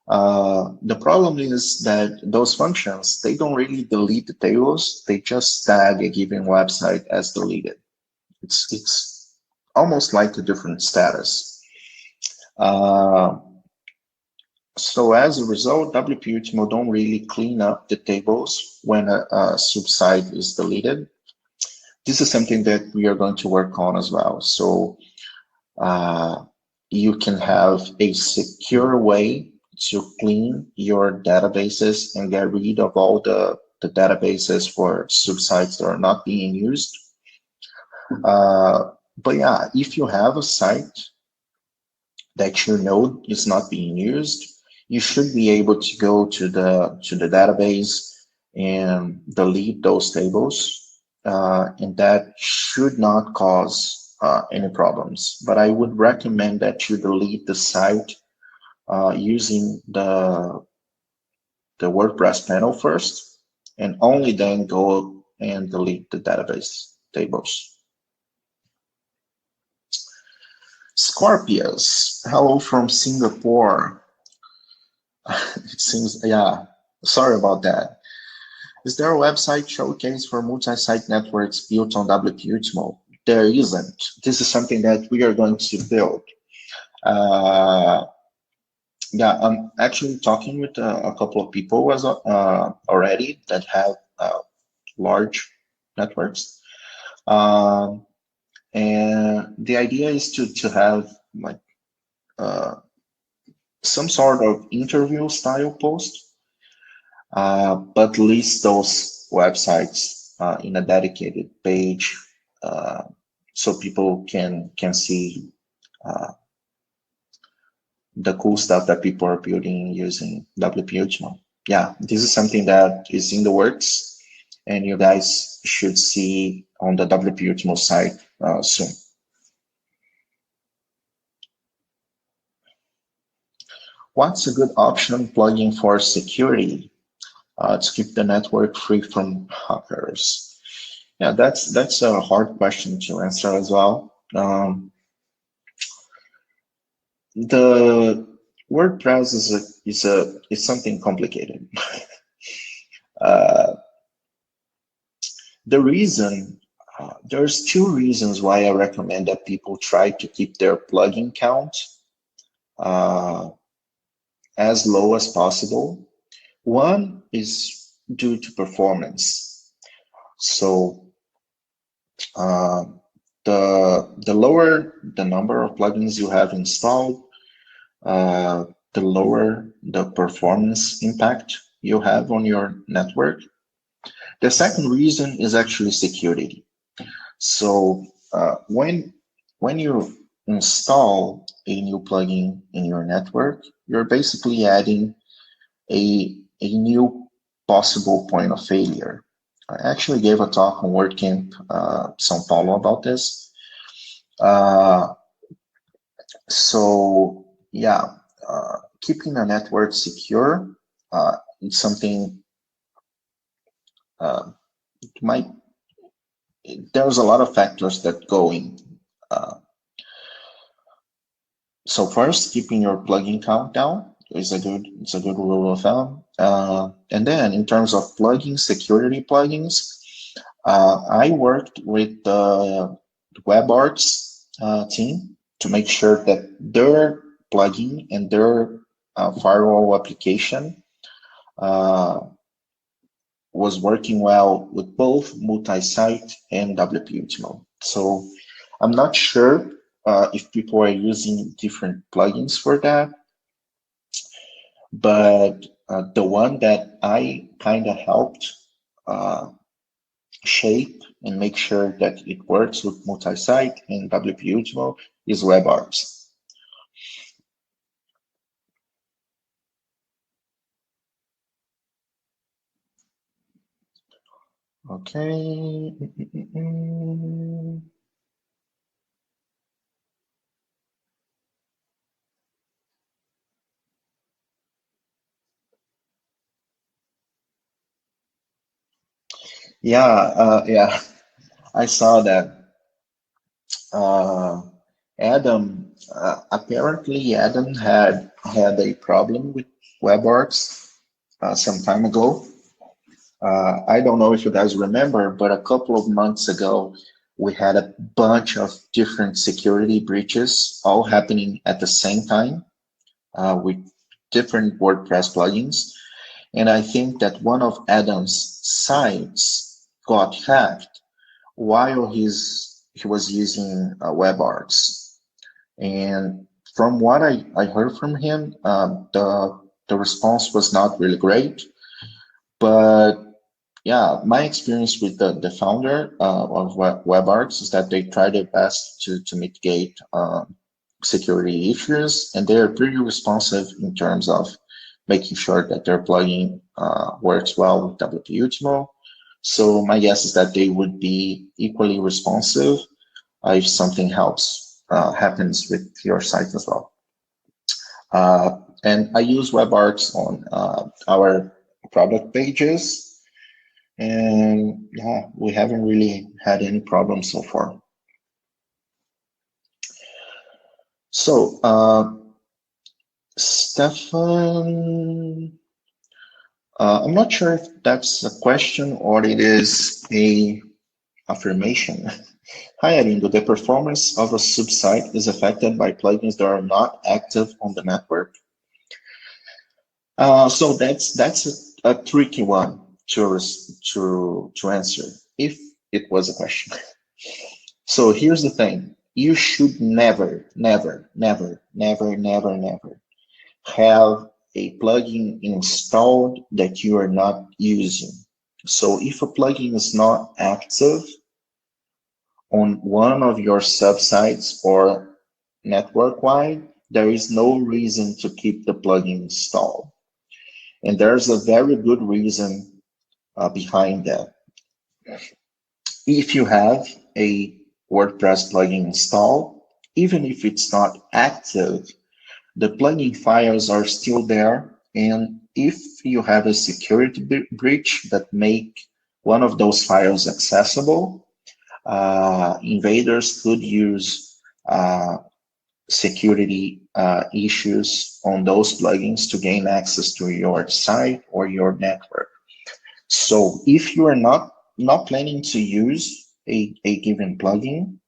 The problem is that those functions, they don't really delete the tables, they just tag a given website as deleted. It's almost like a different status. So as a result, WP Ultimo don't really clean up the tables when a subsite is deleted. This is something that we are going to work on as well. So you can have a secure way to clean your databases and get rid of all the databases for subsites that are not being used. But yeah, if you have a site that you know is not being used, you should be able to go to the database and delete those tables, and that should not cause any problems. But I would recommend that you delete the site using the WordPress panel first, and only then go and delete the database tables. Scorpius, hello from Singapore. It seems, yeah, sorry about that. Is there a website showcase for multi-site networks built on WP Ultimo? There isn't. This is something that we are going to build. Yeah, I'm actually talking with a couple of people already that have large networks. And the idea is to have like some sort of interview style post, but list those websites in a dedicated page so people can see the cool stuff that people are building using WP Ultimo. Yeah, this is something that is in the works, and you guys should see on the WP Ultimo site soon. What's a good option plugin for security to keep the network free from hackers? Yeah, that's a hard question to answer as well. The WordPress is something complicated. The reason there's two reasons why I recommend that people try to keep their plugin count as low as possible. One is due to performance. So the lower the number of plugins you have installed, the lower the performance impact you have on your network. The second reason is actually security. So when you install a new plugin in your network, you're basically adding a new possible point of failure. I actually gave a talk on WordCamp São Paulo about this. So yeah, keeping a network secure is something there's a lot of factors that go in. So first, keeping your plugin count down is a good rule of thumb. And then in terms of plugin security plugins, I worked with the WebArts team to make sure that their plugin and their firewall application was working well with both multi-site and WP Ultimo. So I'm not sure if people are using different plugins for that, but the one that I kind of helped shape and make sure that it works with multi-site and WP Ultimo is WebArts. Okay. Yeah, I saw that. Uh, Adam, apparently Adam had a problem with WebArts some time ago. I don't know if you guys remember, but a couple of months ago, we had a bunch of different security breaches all happening at the same time with different WordPress plugins. And I think that one of Adam's sites got hacked while he was using WebArts. And from what I heard from him, the response was not really great. But yeah, my experience with the founder of WebArts is that they try their best to mitigate security issues, and they are pretty responsive in terms of making sure that their plugin works well with WP Ultimo. So my guess is that they would be equally responsive if something happens with your site as well. And I use WebArts on our product pages, and yeah, we haven't really had any problems so far. So, Stefan, I'm not sure if that's a question or it is a affirmation. Hi, Arindo. The performance of a subsite is affected by plugins that are not active on the network. So that's a tricky one to answer if it was a question. So here's the thing: you should never, never, never, never, never, never have a plugin installed that you are not using. So if a plugin is not active on one of your subsites or network-wide, there is no reason to keep the plugin installed. And there's a very good reason behind that. If you have a WordPress plugin installed, even if it's not active, the plugin files are still there. And if you have a security breach that make one of those files accessible, invaders could use security issues on those plugins to gain access to your site or your network. So if you are not planning to use a given plugin,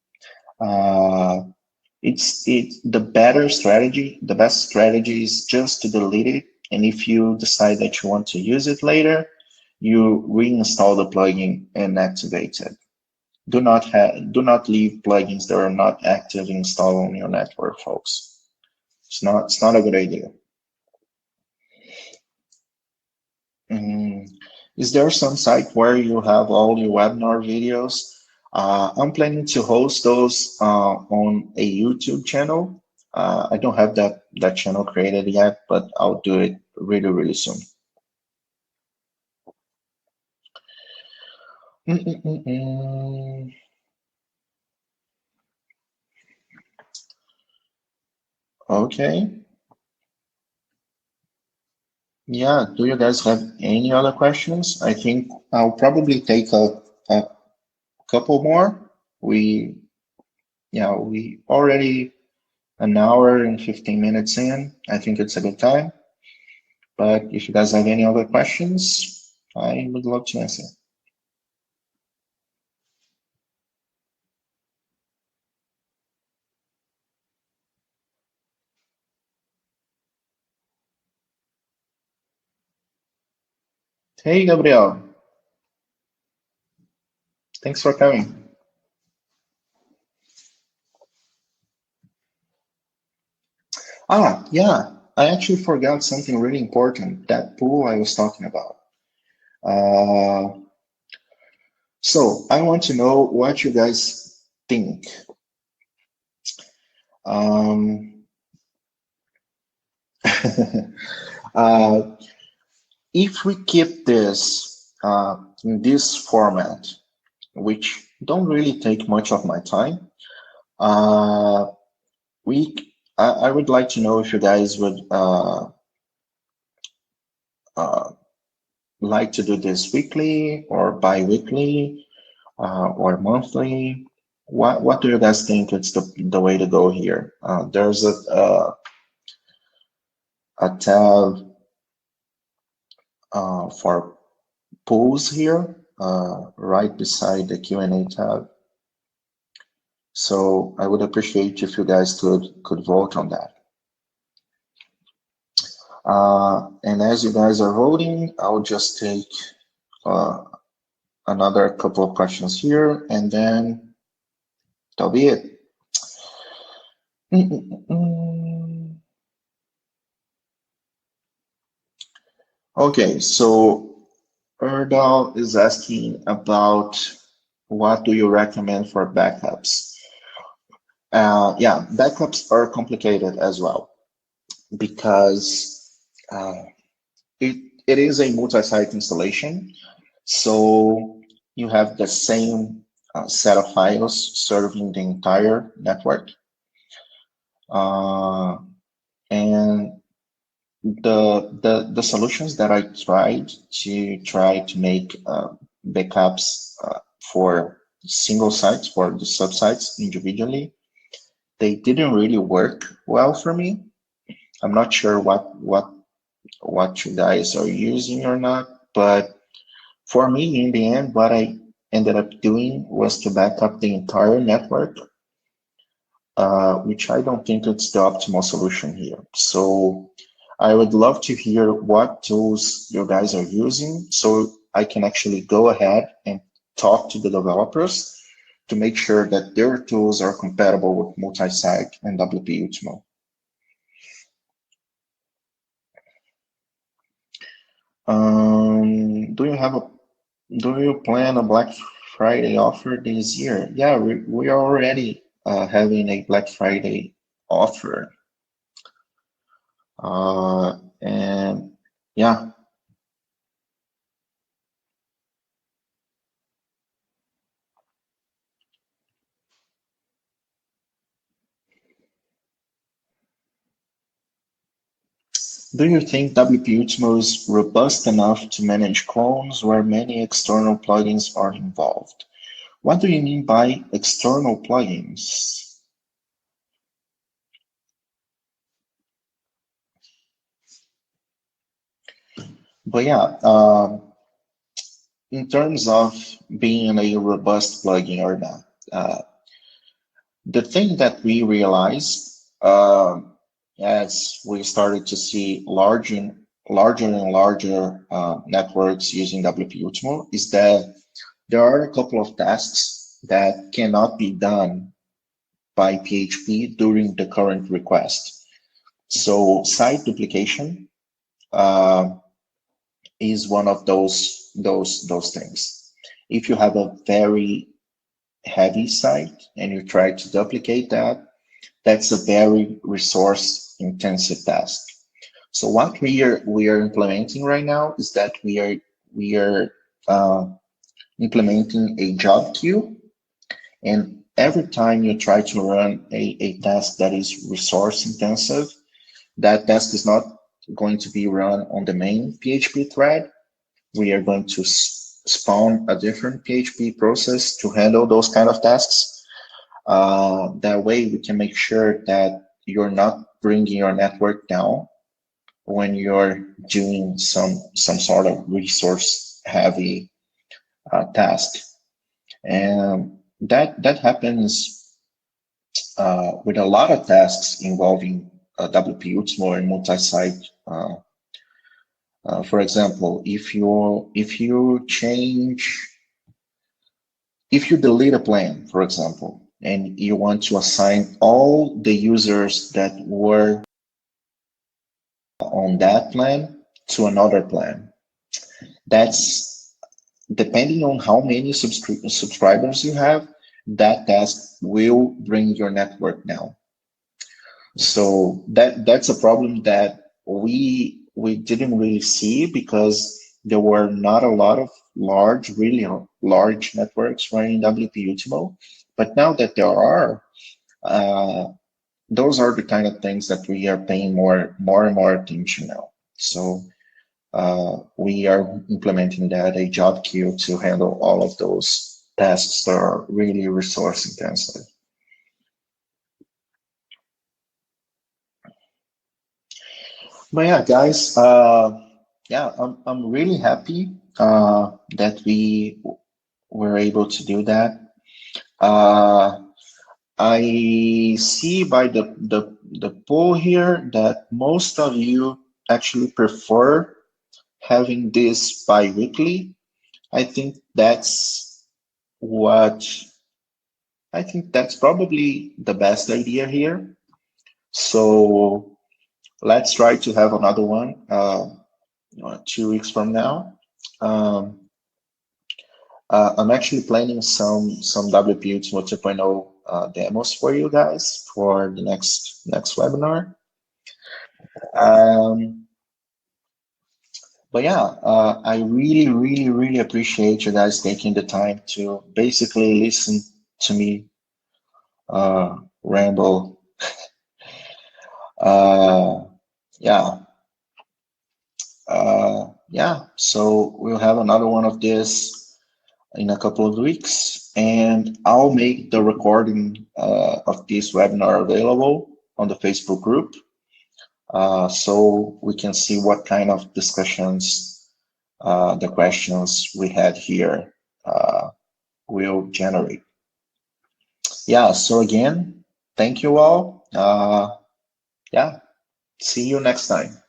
it's the better strategy. The best strategy is just to delete it. And if you decide that you want to use it later, you reinstall the plugin and activate it. Do not leave plugins that are not active installed on your network, folks. It's not a good idea. Is there some site where you have all your webinar videos? I'm planning to host those on a YouTube channel. I don't have that channel created yet, but I'll do it really, really soon. Okay. Yeah, do you guys have any other questions? I think I'll probably take a couple more. We already an hour and 15 minutes in. I think it's a good time. But if you guys have any other questions, I would love to answer. Hey, Gabriel. Thanks for coming. Yeah, I actually forgot something really important, that pool I was talking about. So I want to know what you guys think. If we keep this in this format, which don't really take much of my time, I would like to know if you guys would like to do this weekly or bi-weekly or monthly? What do you guys think it's the way to go here? There's a tab for polls here, right beside the Q&A tab. So I would appreciate if you guys could vote on that. And as you guys are voting, I'll just take another couple of questions here, and then that'll be it. Okay, so Erdal is asking about what do you recommend for backups? Yeah, backups are complicated as well because it is a multi-site installation. So you have the same set of files serving the entire network. And the solutions that I tried to make backups for single sites, for the subsites individually, they didn't really work well for me. I'm not sure what you guys are using or not, but for me, in the end, what I ended up doing was to back up the entire network, which I don't think it's the optimal solution here. So I would love to hear what tools you guys are using so I can actually go ahead and talk to the developers to make sure that their tools are compatible with Multisite and WP Ultimo. Do you plan a Black Friday offer this year? Yeah, we are already having a Black Friday offer. And yeah. Do you think WP Ultimo is robust enough to manage clones where many external plugins are involved? What do you mean by external plugins? But yeah, in terms of being a robust plugin or not, the thing that we realized as we started to see larger and larger networks using WP Ultimo is that there are a couple of tasks that cannot be done by PHP during the current request. So site duplication is one of those things. If you have a very heavy site and you try to duplicate that, that's a very resource intensive task. So what we are implementing right now is that we are implementing a job queue, and every time you try to run a task that is resource intensive, that task is not going to be run on the main PHP thread. We are going to spawn a different PHP process to handle those kind of tasks. That way we can make sure that you're not bringing your network down when you're doing some sort of resource heavy task. And that happens with a lot of tasks involving WP Ultimo and multi-site. For example, if you delete a plan, for example, and you want to assign all the users that were on that plan to another plan, that's depending on how many subscribers you have, that task will bring your network down. So that's a problem that we didn't really see because there were not a lot of really large networks running WP Ultimo. But now that there are, those are the kind of things that we are paying more and more attention now. So we are implementing that a job queue to handle all of those tasks that are really resource intensive. But yeah, guys, yeah, I'm really happy that we were able to do that. I see by the poll here that most of you actually prefer having this bi-weekly. I think that's what I think that's probably the best idea here. So let's try to have another one 2 weeks from now. Um, I'm actually planning some WP Ultimo 2.0 demos for you guys for the next webinar. But yeah, I really appreciate you guys taking the time to basically listen to me ramble. Yeah. Yeah, so we'll have another one of this in a couple of weeks, and I'll make the recording of this webinar available on the Facebook group, so we can see what kind of discussions the questions we had here will generate. Yeah, so again, thank you all. Yeah, see you next time.